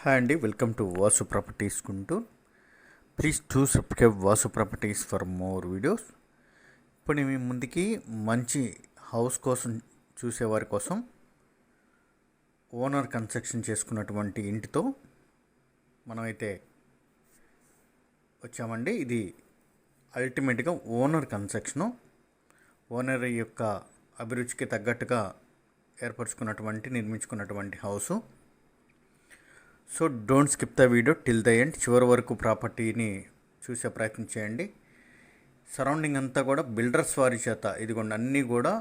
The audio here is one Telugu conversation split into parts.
హాయ్ అండి, welcome to Vasu properties Guntur. Please to subscribe Vasu properties for more videos. ఇప్పుడు మీ ముందుకి మంచి హౌస్ కోసం చూసేవారి కోసం ఓనర్ కన్స్ట్రక్షన్ చేసుకున్నటువంటి ఇంటితో మనమైతే వచ్చామండి. ఇది అల్టిమేట్గా ఓనర్ కన్స్ట్రక్షను. ఓనర్ యొక్క అభిరుచికి తగ్గట్టుగా నిర్మించుకున్నటువంటి house. So don't skip the video till the end. చివరి వరకు ప్రాపర్టీని చూసే ప్రయత్నం చేయండి. సరౌండింగ్ అంతా కూడా బిల్డర్స్ వారి చేత ఇదిగోండి అన్నీ కూడా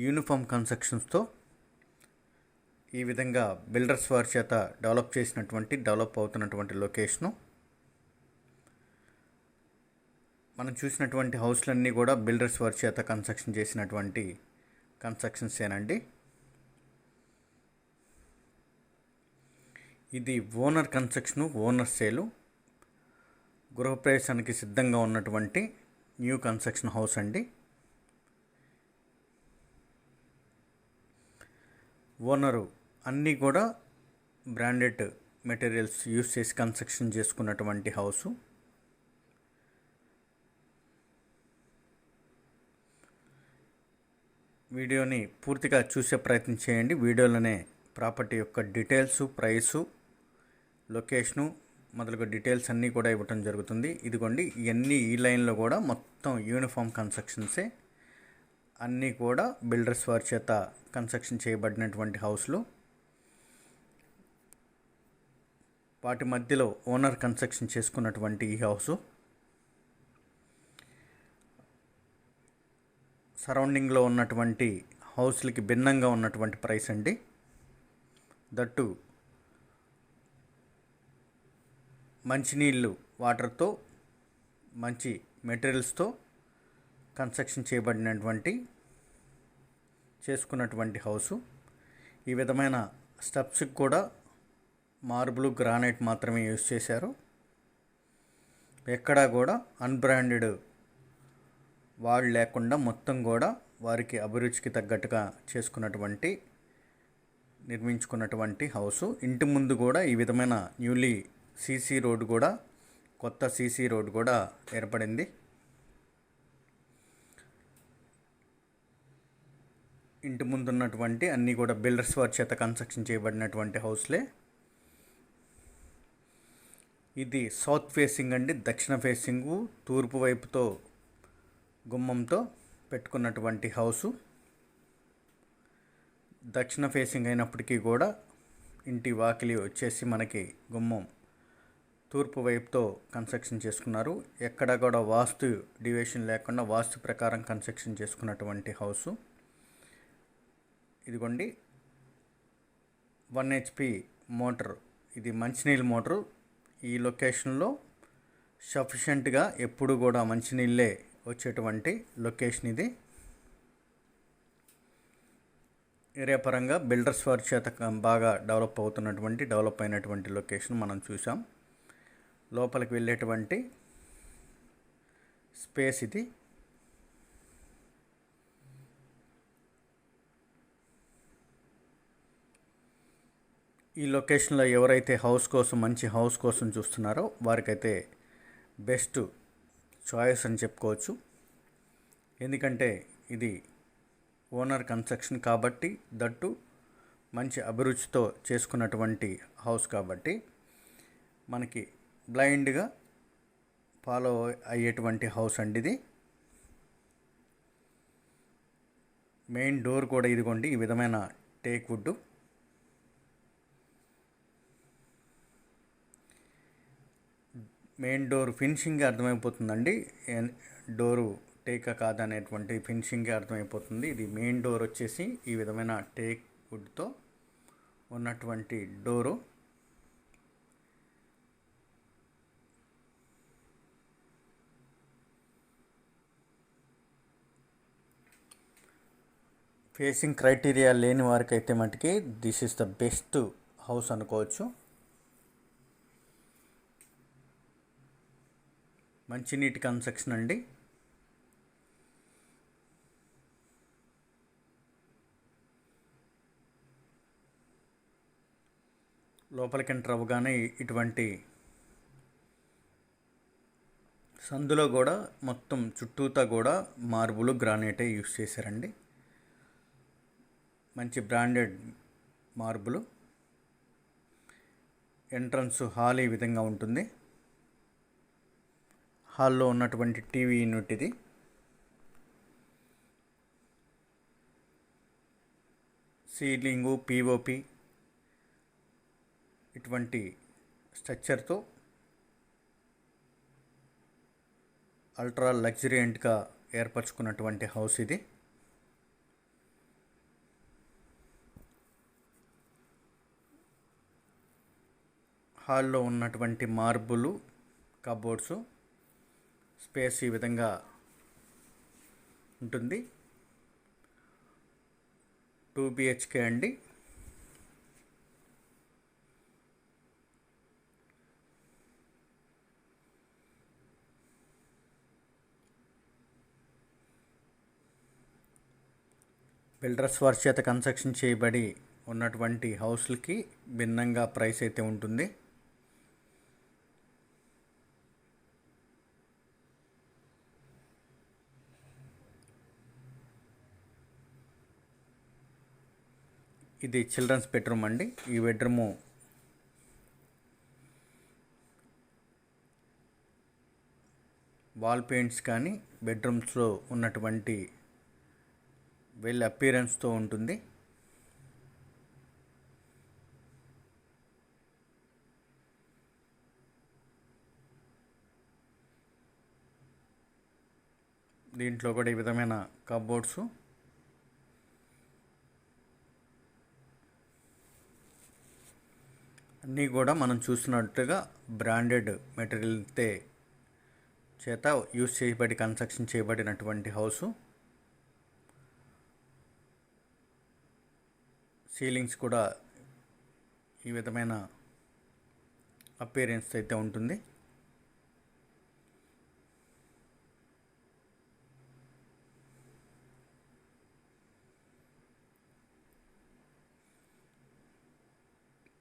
యూనిఫామ్ కన్స్ట్రక్షన్స్తో ఈ విధంగా బిల్డర్స్ వారి చేత డెవలప్ అవుతున్నటువంటి లొకేషను. మనం చూసినటువంటి హౌస్లన్నీ కూడా బిల్డర్స్ వారి చేత కన్స్ట్రక్షన్ చేసినటువంటి కన్స్ట్రక్షన్సేనండి. ఇది ఓనర్ కన్స్ట్రక్షను, ఓనర్ సేలు. గృహప్రవేశానికి సిద్ధంగా ఉన్నటువంటి న్యూ కన్స్ట్రక్షన్ హౌస్ అండి. ఓనరు అన్నీ కూడా బ్రాండెడ్ మెటీరియల్స్ యూస్ చేసి కన్స్ట్రక్షన్ చేసుకున్నటువంటి హౌసు. వీడియోని పూర్తిగా చూసే ప్రయత్నం చేయండి. వీడియోలోనే ప్రాపర్టీ యొక్క డీటెయిల్స్, ప్రైసు, లొకేషను మొదలుగా డీటెయిల్స్ అన్నీ కూడా ఇవ్వటం జరుగుతుంది. ఇదిగోండి ఇవన్నీ ఈ లైన్లో కూడా మొత్తం యూనిఫామ్ కన్స్ట్రక్షన్సే. అన్నీ కూడా బిల్డర్స్ వారి చేత కన్స్ట్రక్షన్ చేయబడినటువంటి హౌస్లు. వాటి మధ్యలో ఓనర్ కన్స్ట్రక్షన్ చేసుకున్నటువంటి ఈ హౌసు. సరౌండింగ్లో ఉన్నటువంటి హౌస్లకి భిన్నంగా ఉన్నటువంటి ప్రైస్ అండి. దట్టు మంచినీళ్ళు వాటర్తో మంచి మెటీరియల్స్తో కన్స్ట్రక్షన్ చేసుకున్నటువంటి హౌసు. ఈ విధమైన స్టెప్స్కి కూడా మార్బుల్, గ్రానైట్ మాత్రమే యూజ్ చేశారు. ఎక్కడా కూడా అన్బ్రాండెడ్ వాడు లేకుండా మొత్తం కూడా వారికి అభిరుచికి తగ్గట్టుగా నిర్మించుకున్నటువంటి హౌసు. ఇంటి ముందు కూడా ఈ విధమైన న్యూలీ సీసీ రోడ్ కూడా, కొత్త సీసీ రోడ్ కూడా ఏర్పడింది. ఇంటి ముందు ఉన్నటువంటి అన్నీ కూడా బిల్డర్స్ వారి చేత కన్స్ట్రక్షన్ చేయబడినటువంటి హౌస్లే. ఇది సౌత్ ఫేసింగ్ అండి, దక్షిణ ఫేసింగు, తూర్పు వైపుతో గుమ్మంతో పెట్టుకున్నటువంటి హౌసు. దక్షిణ ఫేసింగ్ అయినప్పటికీ కూడా ఇంటి వాకిలి వచ్చేసి మనకి గుమ్మం తూర్పు వైపుతో కన్స్ట్రక్షన్ చేసుకున్నారు. ఎక్కడ కూడా వాస్తు డివియేషన్ లేకుండా వాస్తు ప్రకారం కన్స్ట్రక్షన్ చేసుకున్నటువంటి హౌసు. ఇదిగోండి 1 HP మోటార్, ఇది మంచినీళ్ళ మోటారు. ఈ లొకేషన్లో సఫిషియెంట్గా ఎప్పుడు కూడా మంచినీళ్ళే వచ్చేటువంటి లొకేషన్ ఇది. ఏరియా పరంగా బిల్డర్స్ వారి చేత బాగా డెవలప్ అయినటువంటి లొకేషన్ మనం చూసాం. లోపలికి వెళ్ళేటువంటి స్పేస్ ఇది. ఈ లొకేషన్లో ఎవరైతే మంచి హౌస్ కోసం చూస్తున్నారో వారికైతే బెస్ట్ చాయిస్ అని చెప్పుకోవచ్చు. ఎందుకంటే ఇది ఓనర్ కన్స్ట్రక్షన్ కాబట్టి, దట్టు మంచి అభిరుచితో చేసుకున్నటువంటి హౌస్ కాబట్టి మనకి బ్లైండ్గా ఫాలో అయ్యేటువంటి హౌస్ అండి ఇది. మెయిన్ డోర్ కూడా ఇదిగోండి ఈ విధమైన teak wood. Main door finishing అర్థమైపోతుందండి, డోరు టేక్ కాదనేటువంటి ఫినిషింగే అర్థమైపోతుంది. ఇది మెయిన్ డోర్ వచ్చేసి ఈ విధమైన టేక్ వుడ్తో ఉన్నటువంటి డోరు. ఫేసింగ్ క్రైటీరియా లేని వారికైతే మటుకి this is the best house అనుకోవచ్చు. మంచి నీటి కన్స్ట్రక్షన్ అండి. లోపలికి ఎంటర్ అవ్వగానే ఇటువంటి సందులో కూడా మొత్తం చుట్టూతా కూడా మార్బుల్ గ్రానైటే యూస్ చేశారండి. మంచి బ్రాండెడ్ మార్బుల్. ఎంట్రన్స్ హాల్ ఈ విధంగా ఉంటుంది. హాల్లో ఉన్నటువంటి టీవీ యూనిట్ ఇది. సీలింగు పిఓపి ఇటువంటి స్ట్రక్చర్తో అల్ట్రా లగ్జరియంట్గా ఏర్పరచుకున్నటువంటి హౌస్ ఇది. హాల్లో ఉన్నటువంటి మార్బుల్ కబోర్డ్స్ స్పేస్ ఈ విధంగా ఉంటుంది. 2 BHK అండి. బిల్డర్స్ వారి చేత కన్స్ట్రక్షన్ చేయబడి ఉన్నటువంటి హౌస్లకి భిన్నంగా ప్రైస్ అయితే ఉంటుంది. ఇది చిల్డ్రన్స్ బెడ్రూమ్ అండి. ఈ బెడ్రూము వాల్ పెయింట్స్ కానీ బెడ్రూమ్స్లో ఉన్నటువంటి వెల్ అపియరెన్స్తో ఉంటుంది. దీంట్లో కూడా ఈ విధమైన కబోర్డ్స్, అన్నీ కూడా మనం చూసినట్టుగా బ్రాండెడ్ మెటీరియల్తే చేత యూస్ చేయబడి కన్స్ట్రక్షన్ చేయబడినటువంటి హౌసు. సీలింగ్స్ కూడా ఈ విధమైన అపియరెన్స్ అయితే ఉంటుంది.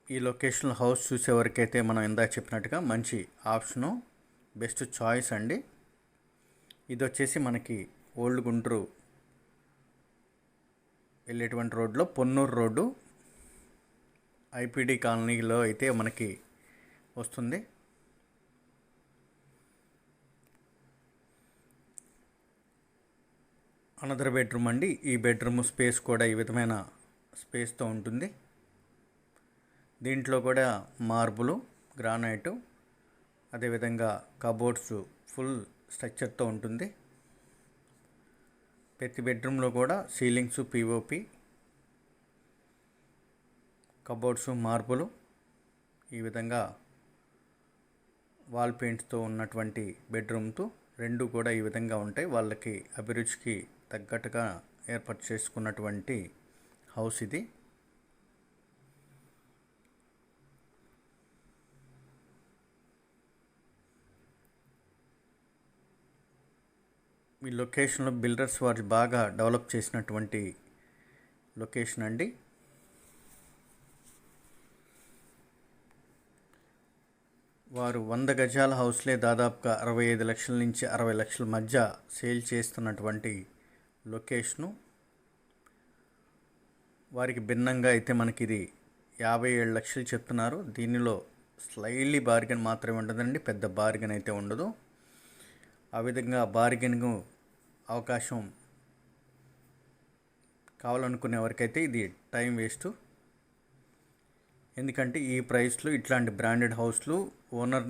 ఈ లొకేషన్ హౌస్ చూసేవరకైతే మనం ఇందాక చెప్పినట్టుగా మంచి ఆప్షను, బెస్ట్ చాయిస్ అండి. ఇది వచ్చేసి మనకి ఓల్డ్ గుంటూరు వెళ్ళేటువంటి రోడ్లో పొన్నూరు రోడ్డు ఐపీడీ కాలనీలో అయితే మనకి వస్తుంది. అనదర్ బెడ్రూమ్ అండి. ఈ బెడ్రూమ్ స్పేస్ కూడా ఈ విధమైన స్పేస్తో ఉంటుంది. దీంట్లో కూడా మార్బులు, గ్రానైటు, అదేవిధంగా కబోర్డ్స్ ఫుల్ స్ట్రక్చర్తో ఉంటుంది. ప్రతి బెడ్రూమ్లో కూడా సీలింగ్స్ పిఓపి, కబోర్డ్స్ మార్బులు, ఈ విధంగా వాల్ పెయింట్స్తో ఉన్నటువంటి బెడ్రూమ్తో రెండు కూడా ఈ విధంగా ఉంటాయి. వాళ్ళకి అభిరుచికి తగ్గట్టుగా ఏర్పాటు చేసుకున్నటువంటి హౌస్ ఇది. ఈ లొకేషన్లో బిల్డర్స్ వారు బాగా డెవలప్ చేసినటువంటి లొకేషన్ అండి. వారు 100 గజాల హౌస్లే దాదాపుగా 65 లక్షల నుంచి 60 లక్షల మధ్య సేల్ చేస్తున్నటువంటి లొకేషను. వారికి భిన్నంగా అయితే మనకి ఇది 57 లక్షలు చెప్తున్నారు. దీనిలో స్లైడ్లీ బార్గెన్ మాత్రమే ఉంటుందండి, పెద్ద బార్గెన్ అయితే ఉండదు. ఆ విధంగా బార్గెనింగ్ అవకాశం కావాలనుకునే వరకైతే ఇది టైం వేస్ట్. ఎందుకంటే ఈ ప్రైస్లో ఇట్లాంటి బ్రాండెడ్ హౌస్లు ఓనర్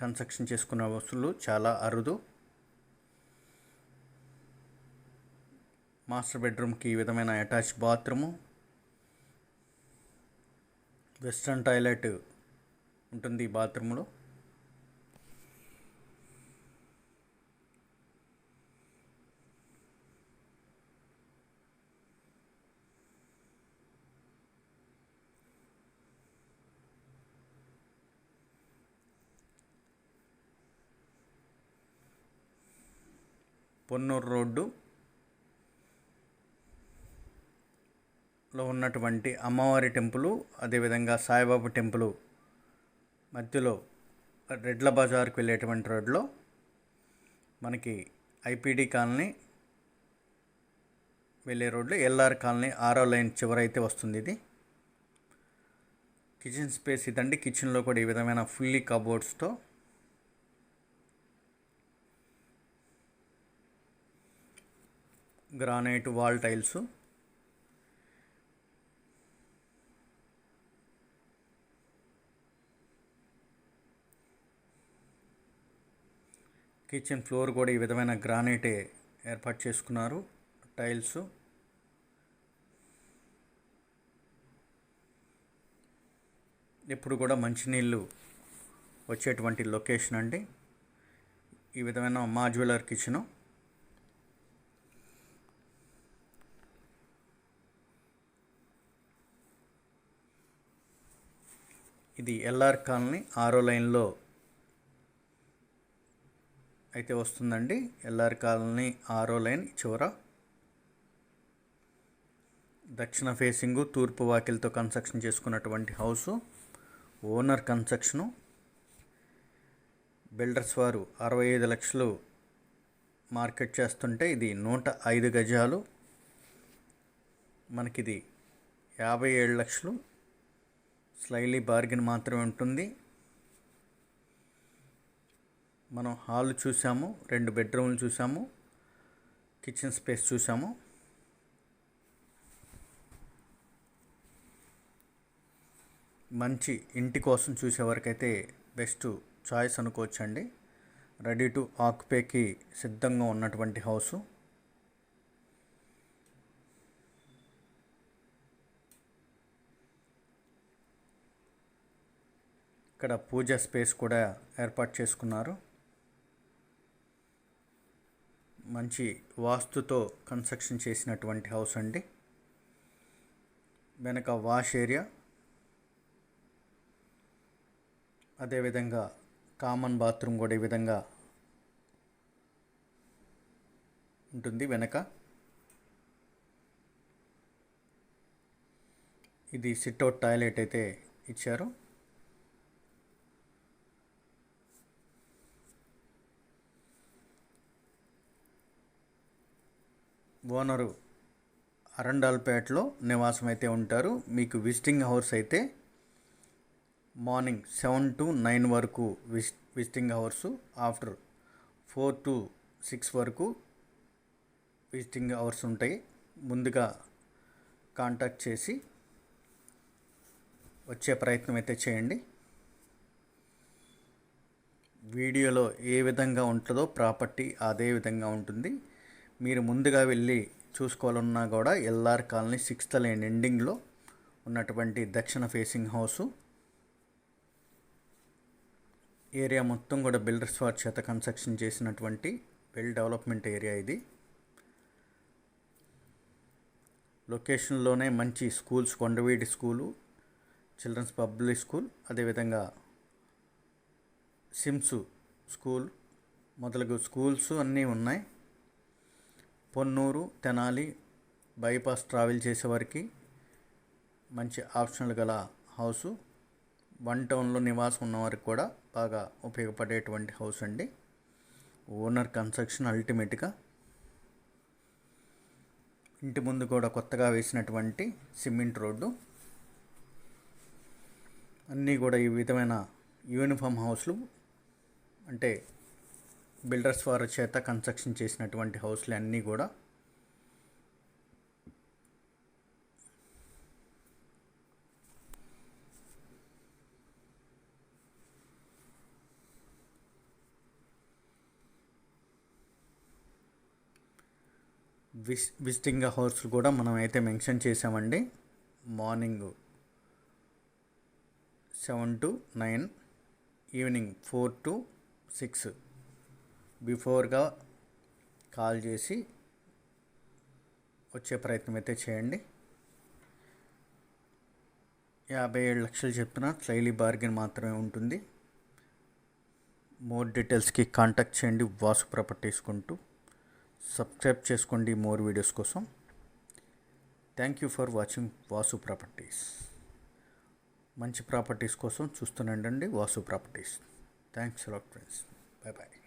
కన్స్ట్రక్షన్ చేసుకున్న హౌస్లు చాలా అరుదు. మాస్టర్ బెడ్రూమ్కి ఈ విధమైన అటాచ్ బాత్రూము, వెస్ట్రన్ టాయిలెట్ ఉంటుంది ఈ బాత్రూంలో. పొన్నూరు రోడ్డు లో ఉన్నటువంటి అమ్మవారి టెంపుల్, అదేవిధంగా సాయిబాబా టెంపుల్ మధ్యలో రెడ్ల బజార్కి వెళ్ళేటువంటి రోడ్లో మనకి ఐపీడీ కాలనీ వెళ్ళే రోడ్లో ఎల్ఆర్ కాలనీ 6వ లైన్ చివరైతే వస్తుంది. ఇది కిచెన్ స్పేస్ ఇదండి. కిచెన్లో కూడా ఈ విధమైన ఫుల్లీ కబోర్డ్స్తో granite wall tiles, kitchen floor కూడా ఈ విధమైన గ్రానైటే ఏర్పాటు చేసుకున్నారు. టైల్స్, ఎప్పుడు కూడా మంచినీళ్ళు వచ్చేటువంటి లొకేషన్ అండి. ఈ విధమైన మాడ్యులర్ కిచెను. ఇది ఎల్ఆర్ కాలనీ 6వ లైన్లో అయితే వస్తుందండి. ఎల్ఆర్ కాలనీ 6వ లైన్ చివర దక్షిణ ఫేసింగు, తూర్పు వాకిలతో కన్స్ట్రక్షన్ చేసుకున్నటువంటి హౌసు. Owner construction. బిల్డర్స్ వారు 65 లక్షలు మార్కెట్ చేస్తుంటే ఇది 105 గజాలు. మనకిది 57 లక్షలు. స్లైలీ బార్గెన్ మాత్రమే ఉంటుంది. మనం హాల్ చూసాము, 2 బెడ్రూమ్లు చూసాము, కిచెన్ స్పేస్ చూసాము. మంచి ఇంటి కోసం చూసేవారికైతే బెస్ట్ చాయిస్ అనుకోవచ్చండి. రెడీ టు ఆక్యుపైకి సిద్ధంగా ఉన్నటువంటి హౌసు. ఇక్కడ పూజా స్పేస్ కూడా ఏర్పాటు చేసుకున్నారు. మంచి వాస్తుతో కన్స్ట్రక్షన్ చేసినటువంటి హౌస్ అండి. వెనక వాష్ ఏరియా, అదేవిధంగా కామన్ బాత్రూమ్ కూడా ఈ విధంగా ఉంటుంది వెనక. ఇది సిట్అవుట్ టాయిలెట్ అయితే ఇచ్చారు. ఓనరు అరండాల్పేటలో నివాసం అయితే ఉంటారు. మీకు విజిటింగ్ అవర్స్ అయితే మార్నింగ్ 7 to 9 వరకు విజిటింగ్ అవర్సు, ఆఫ్టర్ 4 to 6 వరకు విజిటింగ్ అవర్స్ ఉంటాయి. ముందుగా కాంటాక్ట్ చేసి వచ్చే ప్రయత్నం అయితే చేయండి. వీడియోలో ఏ విధంగా ఉంటుందో ప్రాపర్టీ అదే విధంగా ఉంటుంది. మీరు ముందుగా వెళ్ళి చూసుకోవాలన్నా కూడా ఎల్ఆర్ కాలనీ 6th లైన్ ఎండింగ్లో ఉన్నటువంటి దక్షిణ ఫేసింగ్ హౌసు. ఏరియా మొత్తం కూడా బిల్డర్స్ వారి చేత కన్స్ట్రక్షన్ చేసినటువంటి వెల్ డెవలప్మెంట్ ఏరియా ఇది. లొకేషన్లోనే మంచి schools, కొండవీడి school, children's public school, అదేవిధంగా సిమ్స్ స్కూల్ మొదలగు స్కూల్స్ అన్నీ ఉన్నాయి. పొన్నూరు, తెనాలి బైపాస్ ట్రావెల్ చేసేవారికి మంచి ఆప్షన్లు గల హౌసు. 1 టౌన్లో నివాసం ఉన్నవారికి కూడా బాగా ఉపయోగపడేటువంటి హౌస్ అండి. ఓనర్ కన్స్ట్రక్షన్ అల్టిమేట్గా. ఇంటి ముందు కూడా కొత్తగా వేసినటువంటి సిమెంట్ రోడ్డు. అన్నీ కూడా ఈ విధమైన యూనిఫామ్ హౌస్లు, అంటే బిల్డర్స్ వారి చేత కన్స్ట్రక్షన్ చేసినటువంటి హౌస్లు అన్నీ కూడా. విజిటింగ్ హౌస్ కూడా మనం అయితే మెన్షన్ చేసామండి. మార్నింగ్ 7 to 9, ఈవినింగ్ 4 to 6 బిఫోర్గా కాల్ చేసి వచ్చే ప్రయత్నం అయితే చేయండి. 57 లక్షలు చెప్తున్నా, స్లైలీ బార్గెన్ మాత్రమే ఉంటుంది. మోర్ డీటెయిల్స్కి కాంటాక్ట్ చేయండి. వాసు ప్రాపర్టీస్ కొంటూ. సబ్స్క్రైబ్ చేసుకోండి మోర్ వీడియోస్ కోసం. Thank you for watching Vasu properties. మంచి ప్రాపర్టీస్ కోసం చూస్తూనే ఉండండి Vasu properties. Thanks a lot friends. Bye bye.